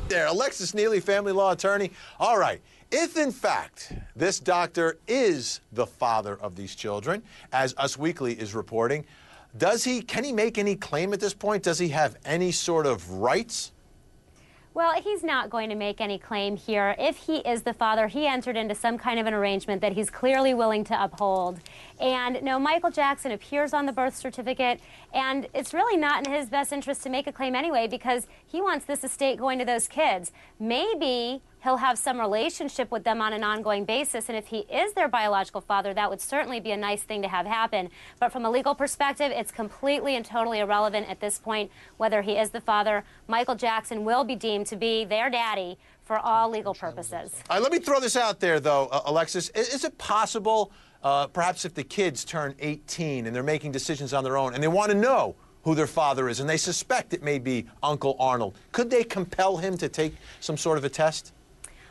There, Alexis Neely, family law attorney. All right, if in fact this doctor is the father of these children, as Us Weekly is reporting, can he make any claim at this point? Does he have any sort of rights? Well, he's not going to make any claim here. If he is the father, he entered into some kind of an arrangement that he's clearly willing to uphold. And no, Michael Jackson appears on the birth certificate, and it's really not in his best interest to make a claim anyway because he wants this estate going to those kids. Maybe he'll have some relationship with them on an ongoing basis, and if he is their biological father, that would certainly be a nice thing to have happen. But from a legal perspective, it's completely and totally irrelevant at this point whether he is the father. Michael Jackson will be deemed to be their daddy for all legal purposes. All right, let me throw this out there, though, Alexis. Is it possible, perhaps if the kids turn 18 and they're making decisions on their own and they want to know who their father is and they suspect it may be Uncle Arnold, could they compel him to take some sort of a test?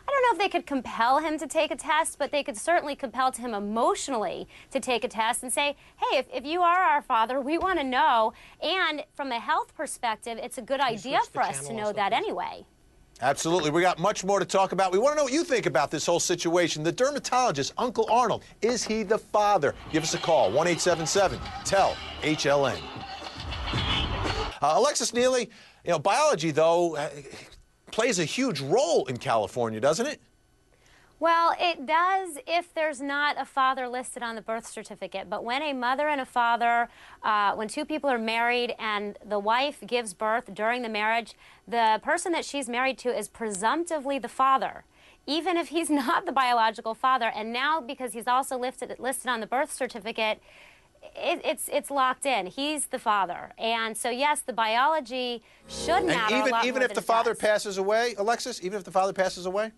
I don't know if they could compel him to take a test, but they could certainly compel him emotionally to take a test and say, hey, if you are our father, we want to know. And from a health perspective, it's a good idea for us to know that anyway. Absolutely. We got much more to talk about. We want to know what you think about this whole situation. The dermatologist, Uncle Arnold, is he the father? Give us a call, 1-877-TELL-HLN. Alexis Neely, you know, biology, though, plays a huge role in California, doesn't it? Well, it does if there's not a father listed on the birth certificate. But when a mother and a father, when two people are married and the wife gives birth during the marriage, the person that she's married to is presumptively the father, even if he's not the biological father. And now, because he's also listed on the birth certificate, it's locked in. He's the father. And so, yes, the biology should matter a lot more even if the father passes away, Alexis, even if the father passes away?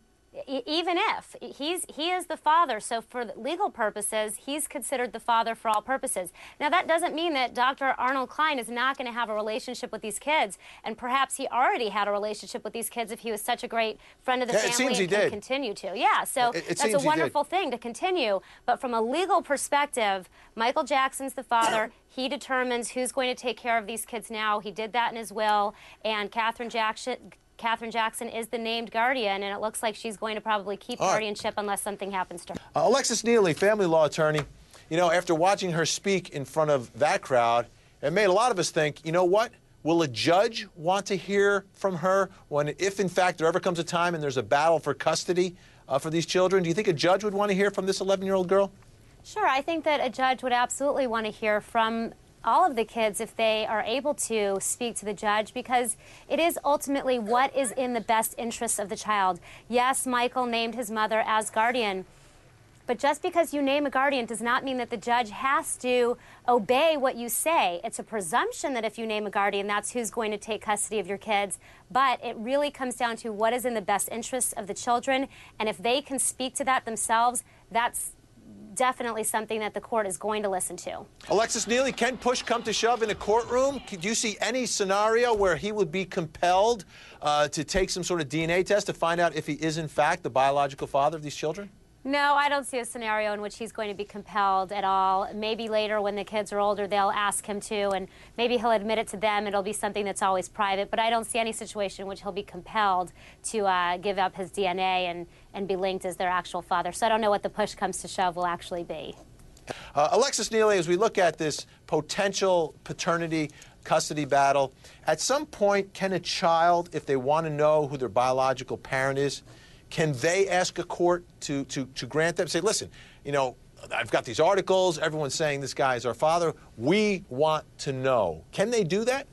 Even if he is the father, so for legal purposes, he's considered the father for all purposes. Now, that doesn't mean that Dr. Arnold Klein is not going to have a relationship with these kids, and perhaps he already had a relationship with these kids if he was such a great friend of the family and can continue to. Yeah, so that's a wonderful thing to continue. But from a legal perspective, Michael Jackson's the father. He determines who's going to take care of these kids now. He did that in his will, and Katherine Jackson is the named guardian, and it looks like she's going to probably keep guardianship unless something happens to her. Alexis Neely, family law attorney, you know, after watching her speak in front of that crowd, it made a lot of us think, you know what? Will a judge want to hear from her if in fact there ever comes a time and there's a battle for custody for these children? Do you think a judge would want to hear from this 11-year-old girl? Sure, I think that a judge would absolutely want to hear from all of the kids if they are able to speak to the judge, because it is ultimately what is in the best interests of the child. Yes, Michael named his mother as guardian, but just because you name a guardian does not mean that the judge has to obey what you say. It's a presumption that if you name a guardian, that's who's going to take custody of your kids, but it really comes down to what is in the best interests of the children, and if they can speak to that themselves, that's definitely something that the court is going to listen to. Alexis Neely, can push come to shove in a courtroom? Do you see any scenario where he would be compelled to take some sort of DNA test to find out if he is in fact the biological father of these children? No, I don't see a scenario in which he's going to be compelled at all. Maybe later when the kids are older, they'll ask him to, and maybe he'll admit it to them. It'll be something that's always private, but I don't see any situation in which he'll be compelled to give up his DNA and be linked as their actual father. So I don't know what the push comes to shove will actually be. Alexis Neely, as we look at this potential paternity custody battle, at some point, can a child, if they want to know who their biological parent is, can they ask a court to grant them, say, listen, you know, I've got these articles, everyone's saying this guy is our father, we want to know. Can they do that?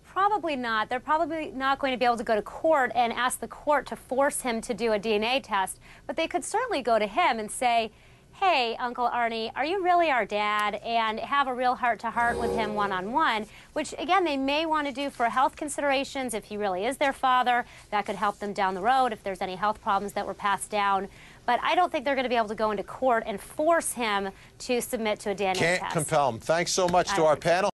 Probably not. They're probably not going to be able to go to court and ask the court to force him to do a DNA test, but they could certainly go to him and say, hey, Uncle Arnie, are you really our dad? And have a real heart-to-heart with him one-on-one, which, again, they may want to do for health considerations. If he really is their father, that could help them down the road if there's any health problems that were passed down. But I don't think they're going to be able to go into court and force him to submit to a DNA test. Can't compel him. Thanks so much to our panel.